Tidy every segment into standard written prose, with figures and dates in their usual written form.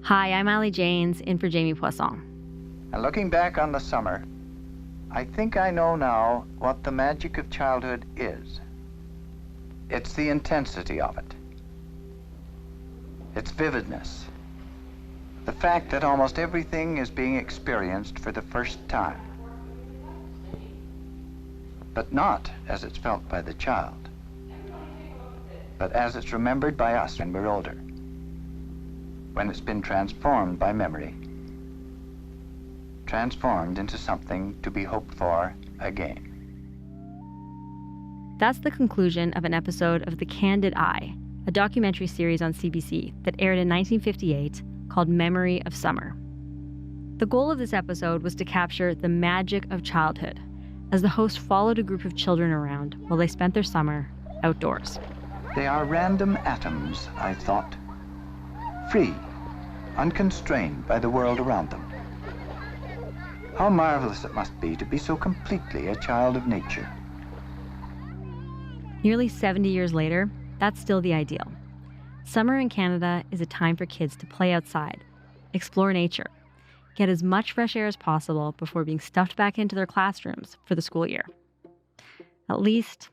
Hi, I'm Ali Janes, in for Jamie Poisson. And looking back on the summer, I think I know now what the magic of childhood is. It's the intensity of it. Its vividness. The fact that almost everything is being experienced for the first time. But not as it's felt by the child, but as it's remembered by us when we're older, when it's been transformed by memory, transformed into something to be hoped for again. That's the conclusion of an episode of The Candid Eye, a documentary series on CBC that aired in 1958 called Memory of Summer. The goal of this episode was to capture the magic of childhood as the host followed a group of children around while they spent their summer outdoors. They are random atoms, I thought, free, unconstrained by the world around them. How marvelous it must be to be so completely a child of nature. Nearly 70 years later, that's still the ideal. Summer in Canada is a time for kids to play outside, explore nature, get as much fresh air as possible before being stuffed back into their classrooms for the school year. At least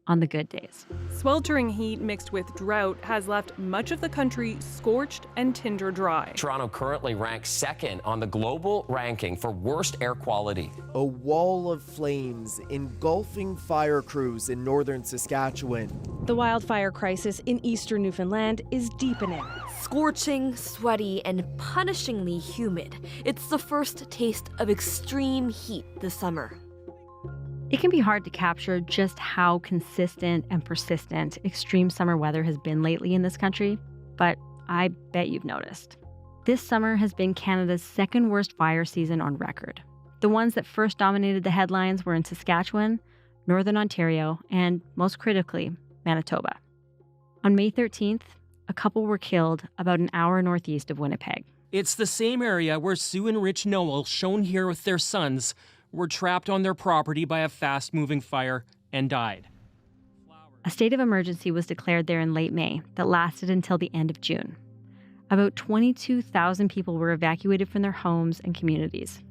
on the good days. Sweltering heat mixed with drought has left much of the country scorched and tinder dry. Toronto currently ranks second on the global ranking for worst air quality. A wall of flames engulfing fire crews in northern Saskatchewan. The wildfire crisis in eastern Newfoundland is deepening. Scorching, sweaty, and punishingly humid. It's the first taste of extreme heat this summer. It can be hard to capture just how consistent and persistent extreme summer weather has been lately in this country, but I bet you've noticed. This summer has been Canada's second worst fire season on record. The ones that first dominated the headlines were in Saskatchewan, Northern Ontario, and most critically, Manitoba. On May 13th, a couple were killed about an hour northeast of Winnipeg. It's the same area where Sue and Rich Noel, shown here with their sons, were trapped on their property by a fast-moving fire and died. A state of emergency was declared there in late May that lasted until the end of June. About 22,000 people were evacuated from their homes and communities.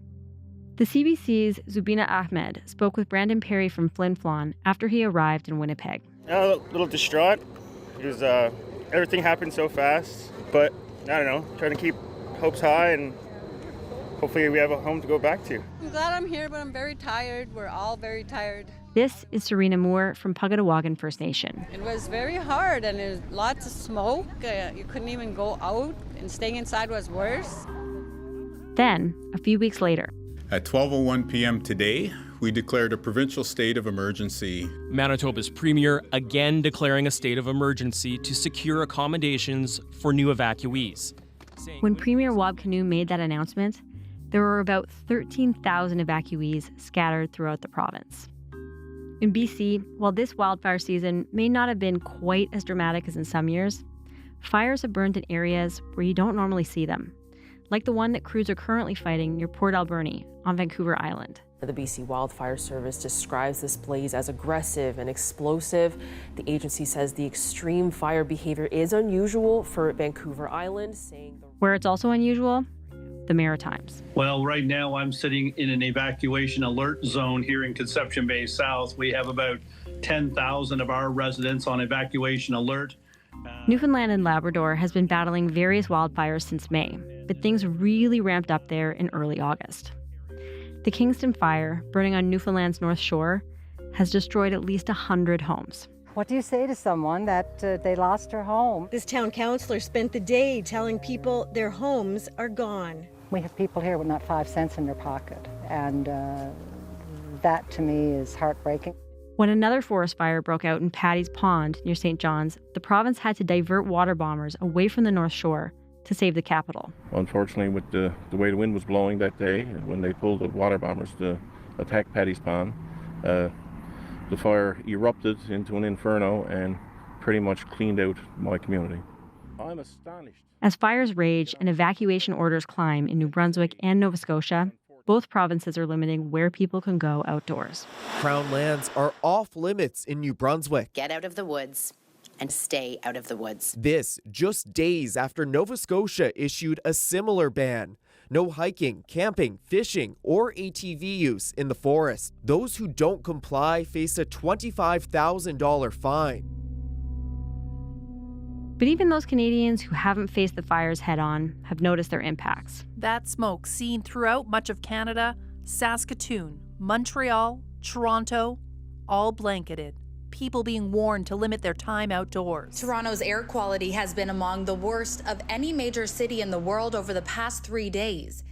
The CBC's Zubina Ahmed spoke with Brandon Perry from Flin Flon after he arrived in Winnipeg. A little distraught because everything happened so fast, but I don't know, trying to keep hopes high and hopefully we have a home to go back to. I'm glad I'm here, but I'm very tired. We're all very tired. This is Serena Moore from Pugatawagan First Nation. It was very hard and there's lots of smoke. You couldn't even go out and staying inside was worse. Then, a few weeks later, at 12:01 p.m. today, we declared a provincial state of emergency. Manitoba's premier again declaring a state of emergency to secure accommodations for new evacuees. When Premier Wab Kinew made that announcement, there were about 13,000 evacuees scattered throughout the province. In BC, while this wildfire season may not have been quite as dramatic as in some years, fires have burned in areas where you don't normally see them, like the one that crews are currently fighting near Port Alberni on Vancouver Island. The BC Wildfire Service describes this blaze as aggressive and explosive. The agency says the extreme fire behavior is unusual for Vancouver Island, saying where it's also unusual, the Maritimes. Well, right now I'm sitting in an evacuation alert zone here in Conception Bay South. We have about 10,000 of our residents on evacuation alert. Newfoundland and Labrador has been battling various wildfires since May, but things really ramped up there in early August. The Kingston Fire, burning on Newfoundland's North Shore, has destroyed at least 100 homes. What do you say to someone that they lost their home? This town councillor spent the day telling people their homes are gone. We have people here with not 5 cents in their pocket, and that to me is heartbreaking. When another forest fire broke out in Paddy's Pond near St. John's, the province had to divert water bombers away from the North Shore to save the capital. Unfortunately, with the way the wind was blowing that day, when they pulled the water bombers to attack Paddy's Pond, the fire erupted into an inferno and pretty much cleaned out my community. I'm astonished. As fires rage and evacuation orders climb in New Brunswick and Nova Scotia, both provinces are limiting where people can go outdoors. Crown lands are off limits in New Brunswick. Get out of the woods. and stay out of the woods. This just days after Nova Scotia issued a similar ban. No hiking, camping, fishing, or ATV use in the forest. Those who don't comply face a $25,000 fine. But even those Canadians who haven't faced the fires head-on have noticed their impacts. That smoke seen throughout much of Canada, Saskatoon, Montreal, Toronto, all blanketed. People being warned to limit their time outdoors. Toronto's air quality has been among the worst of any major city in the world over the past 3 days.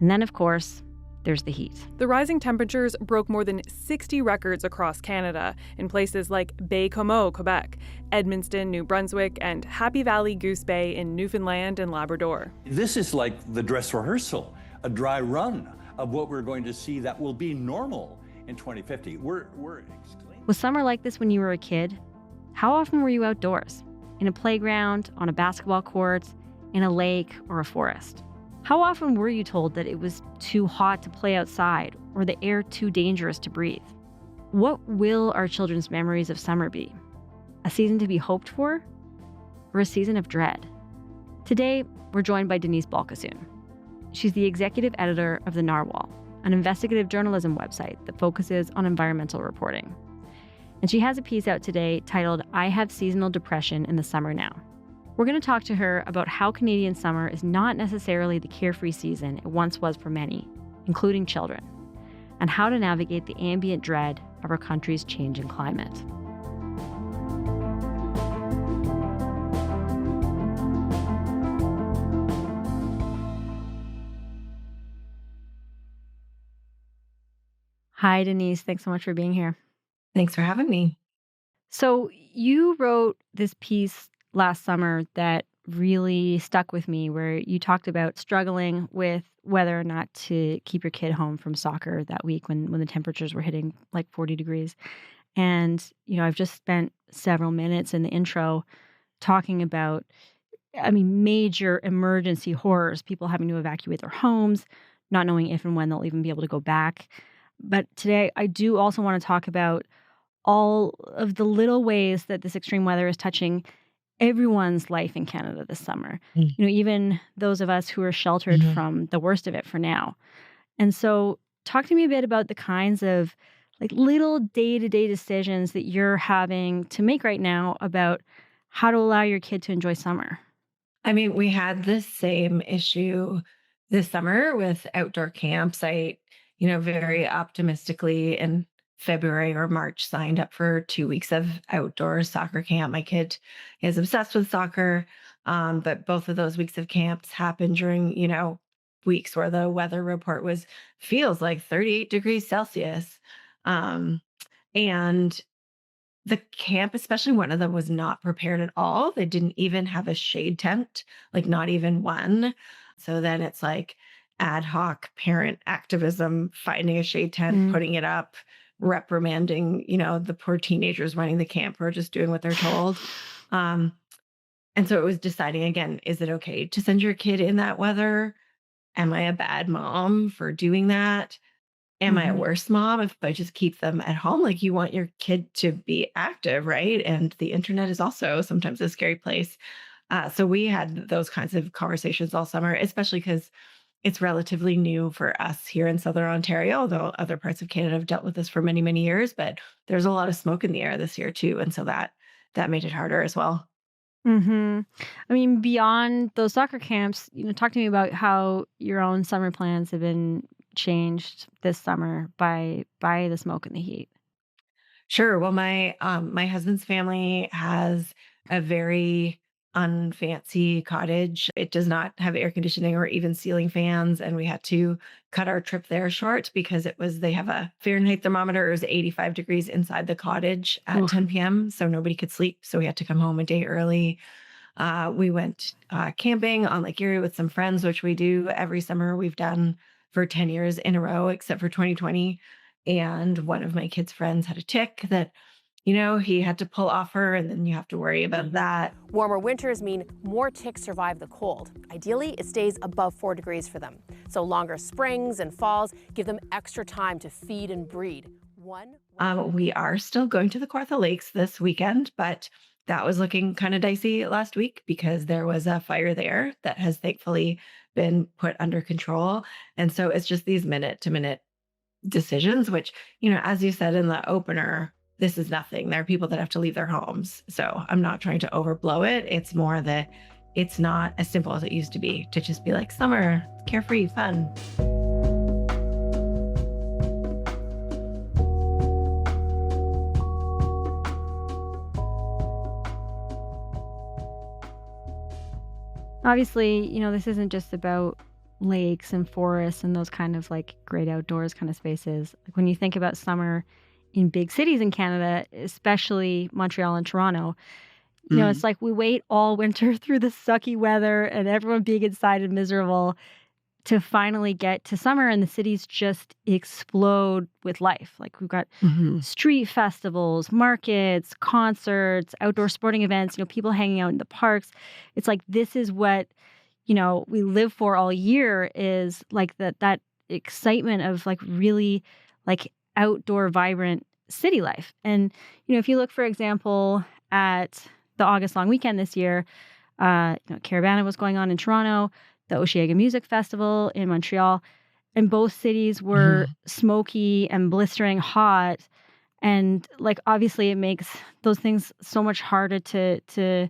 And then, of course, there's the heat. The rising temperatures broke more than 60 records across Canada in places like Baie-Comeau, Quebec, Edmundston, New Brunswick, and Happy Valley Goose Bay in Newfoundland and Labrador. This is like the dress rehearsal, a dry run of what we're going to see that will be normal in 2050. Was summer like this when you were a kid? How often were you outdoors? In a playground, on a basketball court, in a lake, or a forest? How often were you told that it was too hot to play outside or the air too dangerous to breathe? What will our children's memories of summer be? A season to be hoped for? Or a season of dread? Today, we're joined by Denise Balkasoon. She's the executive editor of The Narwhal, an investigative journalism website that focuses on environmental reporting. And she has a piece out today titled, "I Have Seasonal Depression in the Summer Now." We're going to talk to her about how Canadian summer is not necessarily the carefree season it once was for many, including children, and how to navigate the ambient dread of our country's changing climate. Hi, Denise. Thanks so much for being here. Thanks for having me. So you wrote this piece last summer that really stuck with me, where you talked about struggling with whether or not to keep your kid home from soccer that week when the temperatures were hitting like 40 degrees. And, I've just spent several minutes in the intro talking about, major emergency horrors, people having to evacuate their homes, not knowing if and when they'll even be able to go back. But today, I do also want to talk about all of the little ways that this extreme weather is touching everyone's life in Canada this summer. Even those of us who are sheltered from the worst of it for now. And so talk to me a bit about the kinds of little day-to-day decisions that you're having to make right now about how to allow your kid to enjoy summer. We had this same issue this summer with outdoor camps. I very optimistically in February or March signed up for 2 weeks of outdoor soccer camp. My kid is obsessed with soccer, but both of those weeks of camps happened during, weeks where the weather report feels like 38 degrees Celsius. And the camp, especially one of them, was not prepared at all. They didn't even have a shade tent, not even one. So then it's ad hoc parent activism, finding a shade tent, putting it up, reprimanding, the poor teenagers running the camp who are just doing what they're told. And so it was deciding again, is it okay to send your kid in that weather? Am I a bad mom for doing that? Am I a worse mom if I just keep them at home? You want your kid to be active, right? And the internet is also sometimes a scary place. So we had those kinds of conversations all summer, especially because it's relatively new for us here in Southern Ontario, although other parts of Canada have dealt with this for many, many years. But there's a lot of smoke in the air this year, too. And so that made it harder as well. Beyond those soccer camps, talk to me about how your own summer plans have been changed this summer by the smoke and the heat. Sure. Well, my husband's family has a very unfancy cottage. It does not have air conditioning or even ceiling fans. And we had to cut our trip there short because they have a Fahrenheit thermometer. It was 85 degrees inside the cottage at 10 p.m. So nobody could sleep. So we had to come home a day early. We went camping on Lake Erie with some friends, which we do every summer. We've done for 10 years in a row, except for 2020. And one of my kids' friends had a tick that he had to pull off her, and then you have to worry about that. Warmer winters mean more ticks survive the cold. Ideally, it stays above 4 degrees for them. So longer springs and falls give them extra time to feed and breed. We are still going to the Kawartha Lakes this weekend, but that was looking kind of dicey last week because there was a fire there that has thankfully been put under control. And so it's just these minute to minute decisions, which, as you said in the opener, this is nothing. There are people that have to leave their homes. So I'm not trying to overblow it. It's more that it's not as simple as it used to be to just be like summer, carefree, fun. Obviously, this isn't just about lakes and forests and those kind of like great outdoors kind of spaces. Like when you think about summer in big cities in Canada, especially Montreal and Toronto, it's like we wait all winter through the sucky weather and everyone being inside and miserable to finally get to summer, and the cities just explode with life. Like we've got street festivals, markets, concerts, outdoor sporting events, people hanging out in the parks. It's like this is what, we live for all year, is like that excitement of like really like outdoor vibrant city life. And, if you look, for example, at the August long weekend this year, Caravana was going on in Toronto, the Osheaga Music Festival in Montreal, and both cities were smoky and blistering hot. And like, obviously it makes those things so much harder to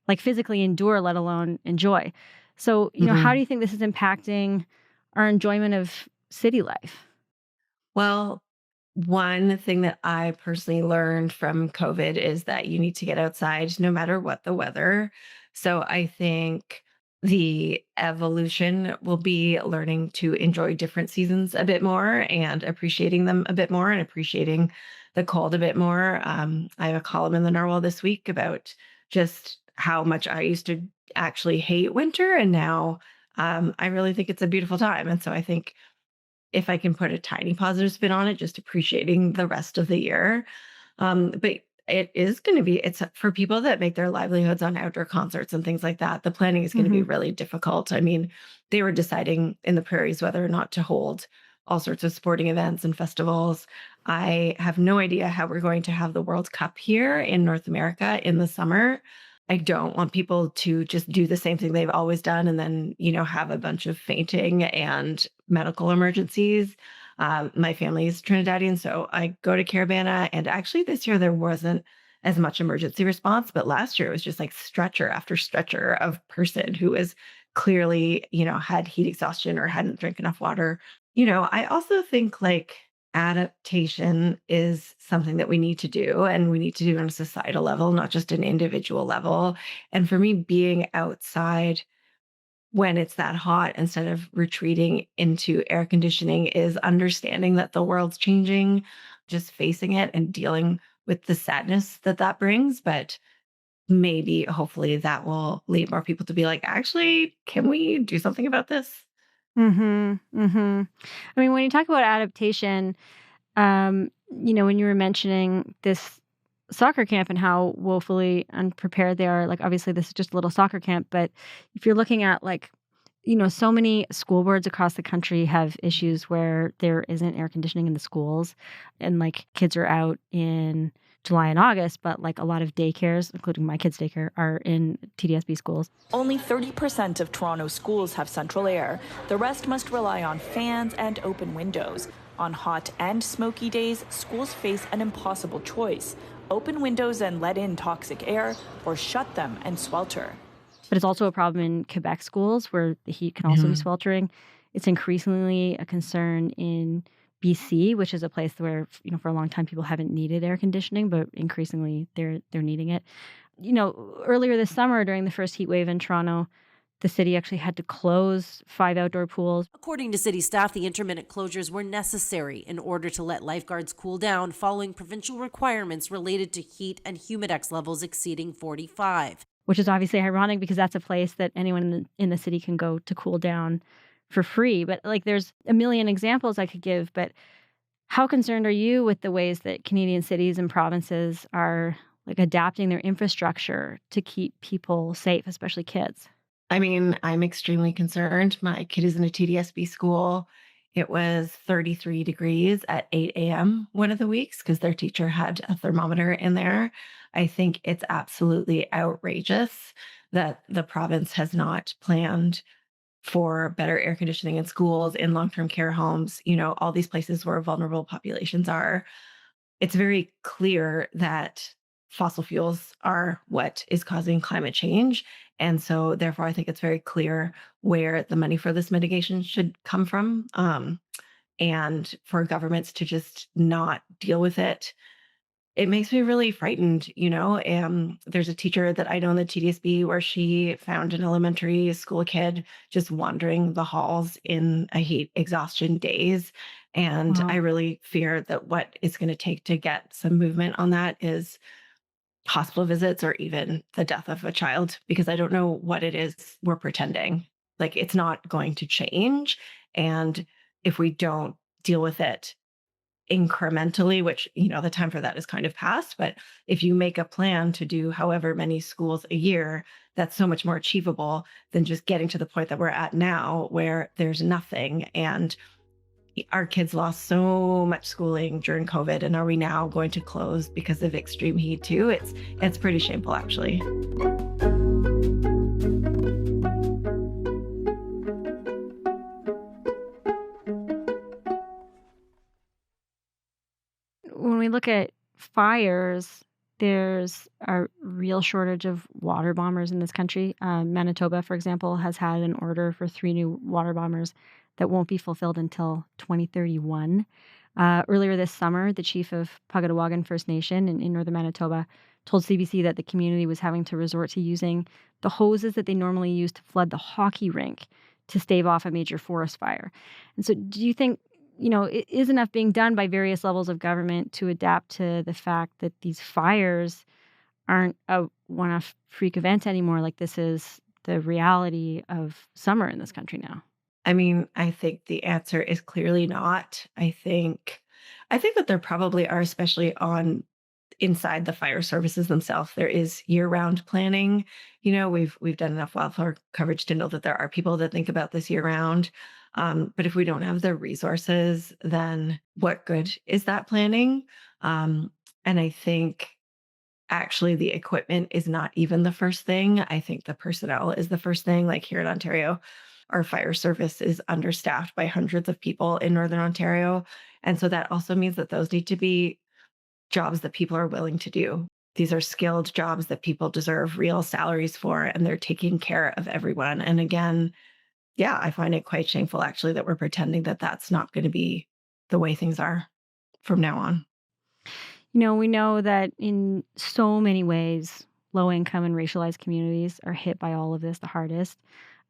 like physically endure, let alone enjoy. So, how do you think this is impacting our enjoyment of city life? Well, one thing that I personally learned from COVID is that you need to get outside no matter what the weather. So I think the evolution will be learning to enjoy different seasons a bit more and appreciating them a bit more and appreciating the cold a bit more. I have a column in the Narwhal this week about just how much I used to actually hate winter. And now I really think it's a beautiful time. And so I think if I can put a tiny positive spin on it, just appreciating the rest of the year. But it is going to be, it's for people that make their livelihoods on outdoor concerts and things like that. The planning is going to be really difficult. I mean, they were deciding in the prairies whether or not to hold all sorts of sporting events and festivals. I have no idea how we're going to have the World Cup here in North America in the summer. I don't want people to just do the same thing they've always done and then, have a bunch of fainting and medical emergencies. My family is Trinidadian, so I go to Caravana, and actually this year there wasn't as much emergency response, but last year it was just like stretcher after stretcher of person who was clearly, had heat exhaustion or hadn't drank enough water. I also think like adaptation is something that we need to do, and we need to do on a societal level, not just an individual level. And for me, being outside when it's that hot instead of retreating into air conditioning is understanding that the world's changing, just facing it and dealing with the sadness that brings. But maybe, hopefully, that will lead more people to be like, actually, can we do something about this? I mean, when you talk about adaptation, when you were mentioning this soccer camp and how woefully unprepared they are, like obviously this is just a little soccer camp, but if you're looking at like, so many school boards across the country have issues where there isn't air conditioning in the schools, and like kids are out in July and August, but like a lot of daycares, including my kids' daycare, are in TDSB schools. Only 30% of Toronto schools have central air. The rest must rely on fans and open windows. On hot and smoky days, schools face an impossible choice: open windows and let in toxic air, or shut them and swelter. But it's also a problem in Quebec schools where the heat can also be sweltering. It's increasingly a concern in BC, which is a place where, for a long time people haven't needed air conditioning, but increasingly they're needing it. Earlier this summer during the first heat wave in Toronto, the city actually had to close 5 outdoor pools. According to city staff, the intermittent closures were necessary in order to let lifeguards cool down following provincial requirements related to heat and humidex levels exceeding 45. Which is obviously ironic because that's a place that anyone in the city can go to cool down for free. But like there's a million examples I could give, but how concerned are you with the ways that Canadian cities and provinces are like adapting their infrastructure to keep people safe, especially kids? I mean, I'm extremely concerned. My kid is in a TDSB school. it was 33 degrees at 8 a.m. one of the weeks because their teacher had a thermometer in there. I think it's absolutely outrageous that the province has not planned for better air conditioning in schools, in long-term care homes, all these places where vulnerable populations are. It's very clear that fossil fuels are what is causing climate change. And so, therefore, I think it's very clear where the money for this mitigation should come from. And for governments to just not deal with it, it makes me really frightened. There's a teacher that I know in the TDSB where she found an elementary school kid just wandering the halls in a heat exhaustion daze. And Wow. I really fear that what it's going to take to get some movement on that is hospital visits or even the death of a child, because I don't know what it is we're pretending. Like, it's not going to change. And if we don't deal with it incrementally, which, the time for that is kind of past, but if you make a plan to do however many schools a year, that's so much more achievable than just getting to the point that we're at now where there's nothing. And our kids lost so much schooling during COVID, and are we now going to close because of extreme heat too? It's pretty shameful, actually. When we look at fires, there's a real shortage of water bombers in this country. Manitoba, for example, has had an order for 3 new water bombers that won't be fulfilled until 2031. Earlier this summer, the chief of Pagadawagan First Nation in northern Manitoba told CBC that the community was having to resort to using the hoses that they normally use to flood the hockey rink to stave off a major forest fire. And so, do you think, is enough being done by various levels of government to adapt to the fact that these fires aren't a one-off freak event anymore? Like, this is the reality of summer in this country now. I mean, I think the answer is clearly not. I think that there probably are, especially on inside the fire services themselves, there is year-round planning. We've done enough wildfire coverage to know that there are people that think about this year-round. But if we don't have the resources, then what good is that planning? And I think actually the equipment is not even the first thing. I think the personnel is the first thing. Like here in Ontario, our fire service is understaffed by hundreds of people in Northern Ontario. And so that also means that those need to be jobs that people are willing to do. These are skilled jobs that people deserve real salaries for, and they're taking care of everyone. And again, yeah, I find it quite shameful actually that we're pretending that that's not going to be the way things are from now on. We know that in so many ways, low income and racialized communities are hit by all of this the hardest.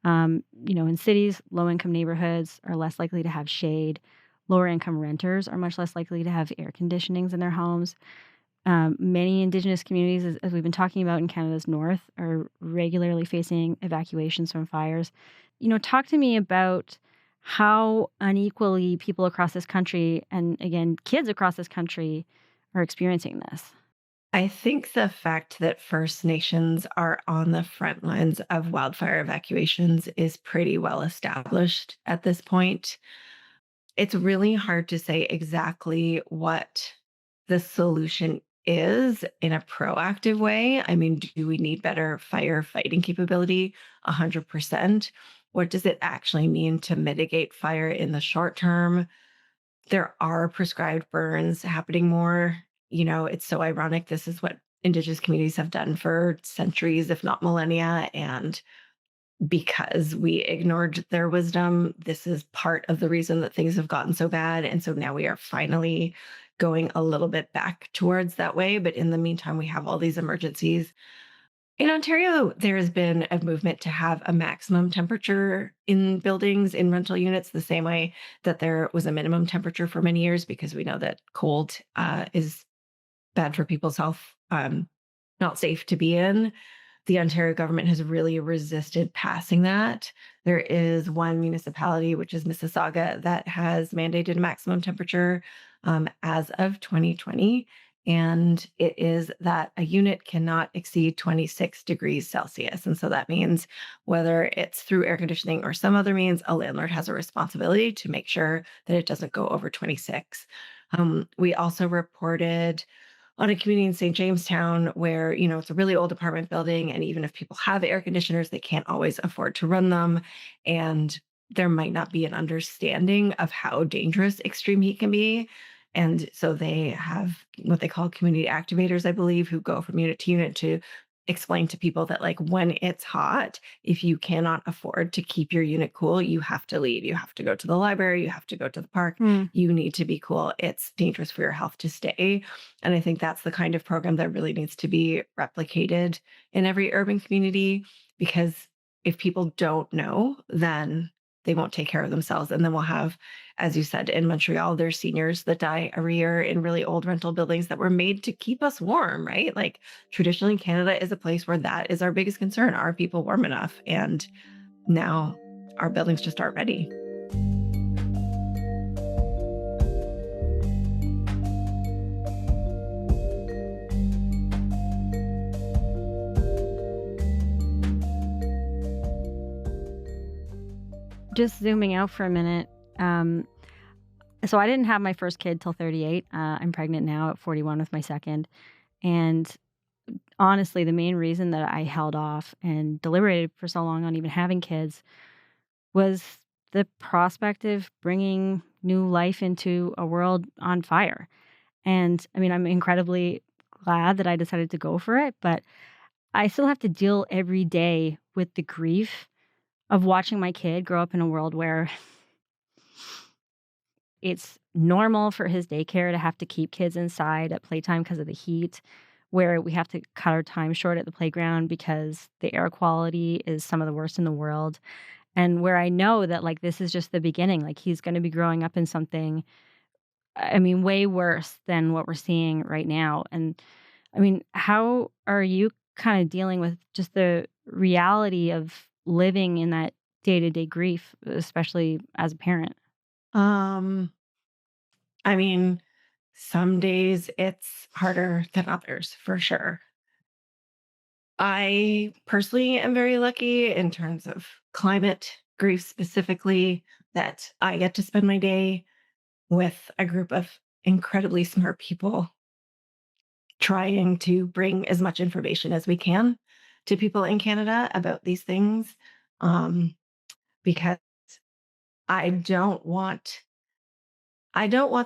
In cities, low income neighborhoods are less likely to have shade. Lower income renters are much less likely to have air conditionings in their homes. Many Indigenous communities, as we've been talking about in Canada's north, are regularly facing evacuations from fires. Talk to me about how unequally people across this country, and again, kids across this country, are experiencing this. I think the fact that First Nations are on the front lines of wildfire evacuations is pretty well established at this point. It's really hard to say exactly what the solution is in a proactive way. I mean, do we need better firefighting capability? 100%. What does it actually mean to mitigate fire in the short term? There are prescribed burns happening more. It's so ironic. This is what Indigenous communities have done for centuries, if not millennia. And because we ignored their wisdom, this is part of the reason that things have gotten so bad. And so now we are finally going a little bit back towards that way. But in the meantime, we have all these emergencies. In Ontario, there has been a movement to have a maximum temperature in buildings, in rental units, the same way that there was a minimum temperature for many years, because we know that cold is bad for people's health, not safe to be in. The Ontario government has really resisted passing that. There is one municipality, which is Mississauga, that has mandated a maximum temperature as of 2020. And it is that a unit cannot exceed 26 degrees Celsius. And so that means whether it's through air conditioning or some other means, a landlord has a responsibility to make sure that it doesn't go over 26. We also reported on a community in St. Jamestown where, it's a really old apartment building. And even if people have air conditioners, they can't always afford to run them. And there might not be an understanding of how dangerous extreme heat can be. And so they have what they call community activators, I believe, who go from unit to unit to explain to people that, like, when it's hot, if you cannot afford to keep your unit cool, you have to leave. You have to go to the library. You have to go to the park. You need to be cool. It's dangerous for your health to stay. And I think that's the kind of program that really needs to be replicated in every urban community, because if people don't know, then they won't take care of themselves. And then we'll have, as you said, in Montreal, there's seniors that die every year in really old rental buildings that were made to keep us warm, right? Like, traditionally, Canada is a place where that is our biggest concern. Are people warm enough? And now our buildings just aren't ready. Just zooming out for a minute. So I didn't have my first kid till 38. I'm pregnant now at 41 with my second. And honestly, the main reason that I held off and deliberated for so long on even having kids was the prospect of bringing new life into a world on fire. And I mean, I'm incredibly glad that I decided to go for it, but I still have to deal every day with the grief of watching my kid grow up in a world where it's normal for his daycare to have to keep kids inside at playtime because of the heat, where we have to cut our time short at the playground because the air quality is some of the worst in the world, and where I know that, like, this is just the beginning. Like, he's going to be growing up in something, I mean, way worse than what we're seeing right now. And I mean, how are you kind of dealing with just the reality of living in that day-to-day grief, especially as a parent? I mean, some days it's harder than others, for sure. I personally am very lucky in terms of climate grief specifically, that I get to spend my day with a group of incredibly smart people trying to bring as much information as we can to people in Canada about these things. Um, because I don't want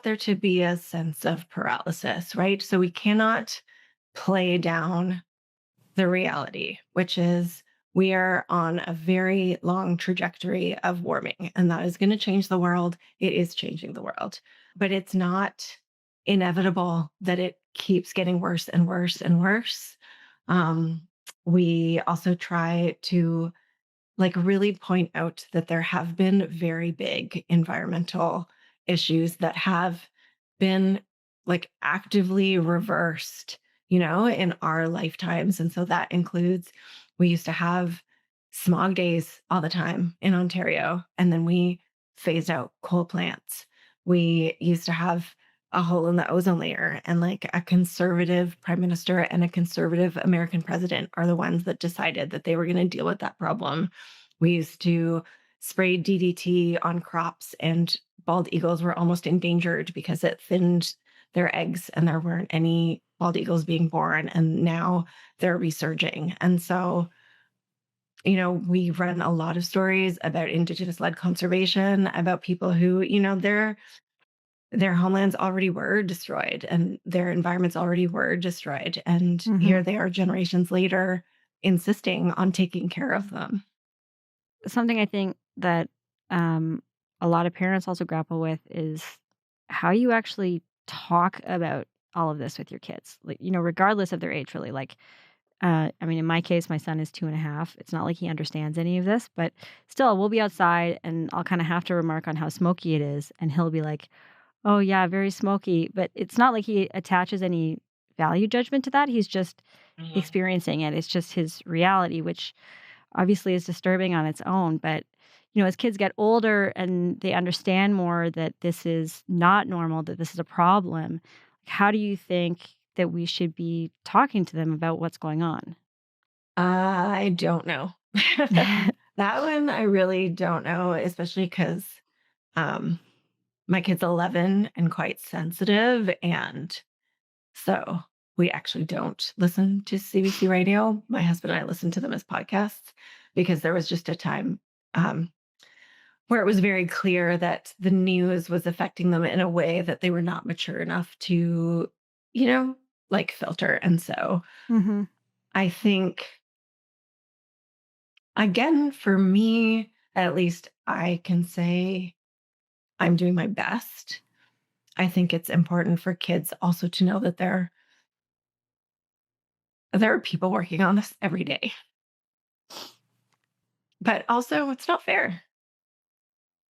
there to be a sense of paralysis, right? So we cannot play down the reality, which is we are on a very long trajectory of warming, and that is going to change the world. It is changing the world, but it's not inevitable that it keeps getting worse and worse and worse. We also try to, like, really point out that there have been very big environmental issues that have been, like, actively reversed, in our lifetimes. And so that includes, we used to have smog days all the time in Ontario, and then we phased out coal plants. We used to have a hole in the ozone layer, and, like, a conservative prime minister and a conservative American president are the ones that decided that they were going to deal with that problem. We used to spray DDT on crops, and bald eagles were almost endangered because it thinned their eggs and there weren't any bald eagles being born, and now they're resurging. And so, we run a lot of stories about Indigenous-led conservation, about people who, their homelands already were destroyed and their environments already were destroyed. And here they are generations later insisting on taking care of them. Something I think that a lot of parents also grapple with is how you actually talk about all of this with your kids, like, regardless of their age, really. Like, I mean, in my case, my son is 2.5. It's not like he understands any of this, but still, we'll be outside and I'll kind of have to remark on how smoky it is. And he'll be like, oh, yeah, very smoky. But it's not like he attaches any value judgment to that. He's just experiencing it. It's just his reality, which obviously is disturbing on its own. But, as kids get older and they understand more that this is not normal, that this is a problem, how do you think that we should be talking to them about what's going on? I don't know. That one I really don't know, especially because um, my kid's 11 and quite sensitive, and so we actually don't listen to CBC Radio. My husband and I listen to them as podcasts because there was just a time um, where it was very clear that the news was affecting them in a way that they were not mature enough to, like filter. And so Mm-hmm. I think, again, for me, at least I can say I'm doing my best. I think it's important for kids also to know that there are people working on this every day. But also, it's not fair.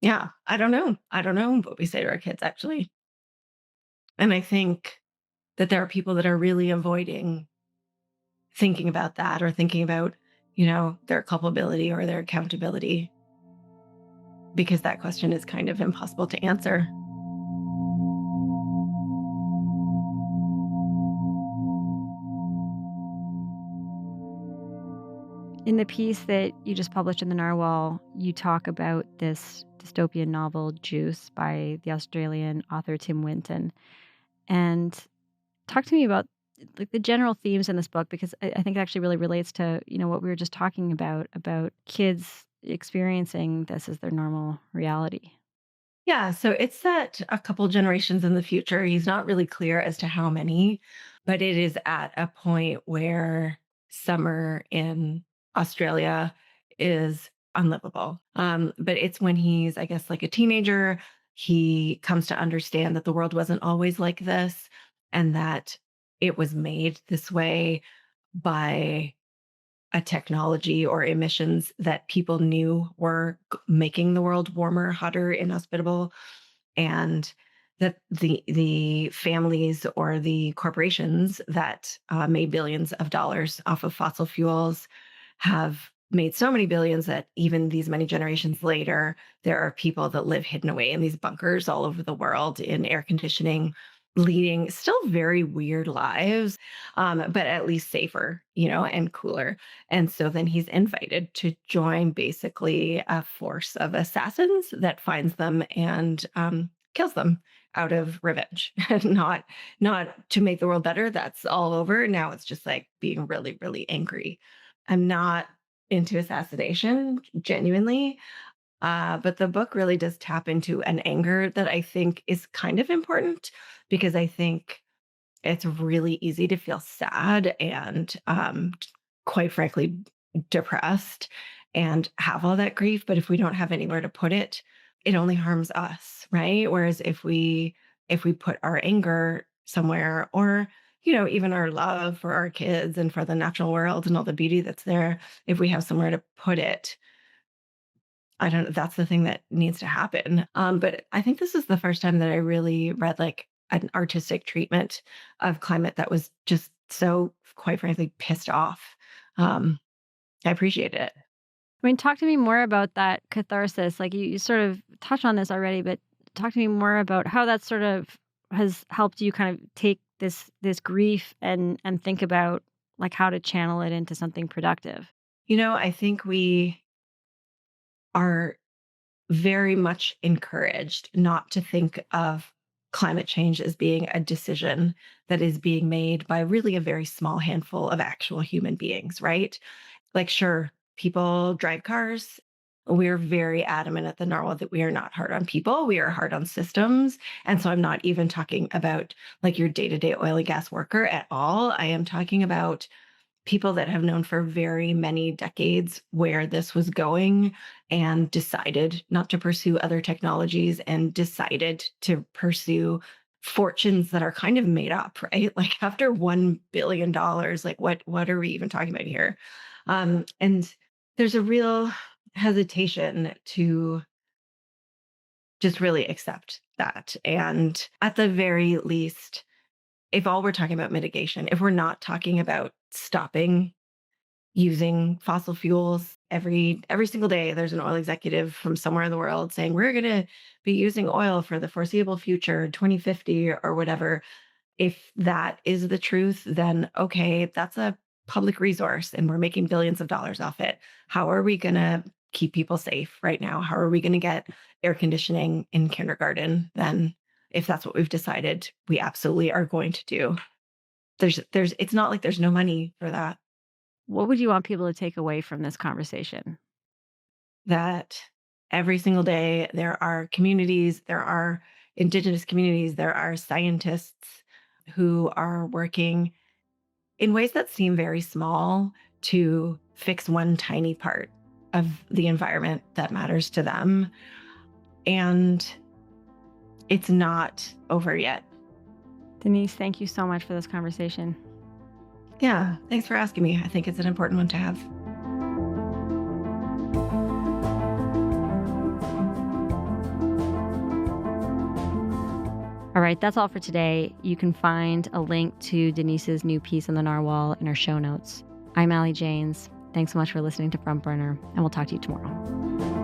Yeah, I don't know. I don't know what we say to our kids, actually. And I think that there are people that are really avoiding thinking about that or thinking about, their culpability or their accountability, because that question is kind of impossible to answer. In the piece that you just published in the Narwhal, you talk about this dystopian novel, Juice, by the Australian author Tim Winton. And talk to me about like the general themes in this book, because I think it actually really relates to, what we were just talking about kids experiencing this as their normal reality. Yeah, so it's set a couple generations in the future. He's not really clear as to how many, but it is at a point where summer in Australia is unlivable. But it's when he's, I guess, like a teenager, he comes to understand that the world wasn't always like this and that it was made this way by a technology or emissions that people knew were making the world warmer, hotter, inhospitable, and that the families or the corporations that made billions of dollars off of fossil fuels have made so many billions that even these many generations later, there are people that live hidden away in these bunkers all over the world in air conditioning, leading still very weird lives, but at least safer, and cooler. And so then he's invited to join basically a force of assassins that finds them and kills them out of revenge. Not to make the world better. That's all over. Now it's just like being really, really angry. I'm not into assassination, genuinely. But the book really does tap into an anger that I think is kind of important, because I think it's really easy to feel sad and, quite frankly, depressed and have all that grief. But if we don't have anywhere to put it, it only harms us, right? Whereas if we put our anger somewhere, or even our love for our kids and for the natural world and all the beauty that's there, if we have somewhere to put it, I don't know, that's the thing that needs to happen. But I think this is the first time that I really read like an artistic treatment of climate that was just so, quite frankly, pissed off. I appreciate it. I mean, talk to me more about that catharsis. Like you sort of touched on this already, but talk to me more about how that sort of has helped you kind of take this grief and think about like how to channel it into something productive. I think we are very much encouraged not to think of climate change as being a decision that is being made by really a very small handful of actual human beings, right? Like, sure, people drive cars. We're very adamant at the Narwhal that we are not hard on people. We are hard on systems. And so I'm not even talking about like your day-to-day oil and gas worker at all. I am talking about people that have known for very many decades where this was going and decided not to pursue other technologies and decided to pursue fortunes that are kind of made up, right? Like after $1 billion, like what are we even talking about here? And there's a real hesitation to just really accept that. And at the very least, if all we're talking about mitigation, if we're not talking about stopping using fossil fuels every single day, there's an oil executive from somewhere in the world saying we're going to be using oil for the foreseeable future, 2050 or whatever. if that is the truth, then okay, that's a public resource and we're making billions of dollars off it. How are we going to keep people safe right now? How are we going to get air conditioning in kindergarten then, if that's what we've decided we absolutely are going to do? It's not like there's no money for that. What would you want people to take away from this conversation? That every single day there are communities, there are Indigenous communities, there are scientists who are working in ways that seem very small to fix one tiny part of the environment that matters to them. And it's not over yet. Denise, thank you so much for this conversation. Yeah, thanks for asking me. I think it's an important one to have. All right, that's all for today. You can find a link to Denise's new piece on the Narwhal in our show notes. I'm Allie Janes. Thanks so much for listening to Front Burner, and we'll talk to you tomorrow.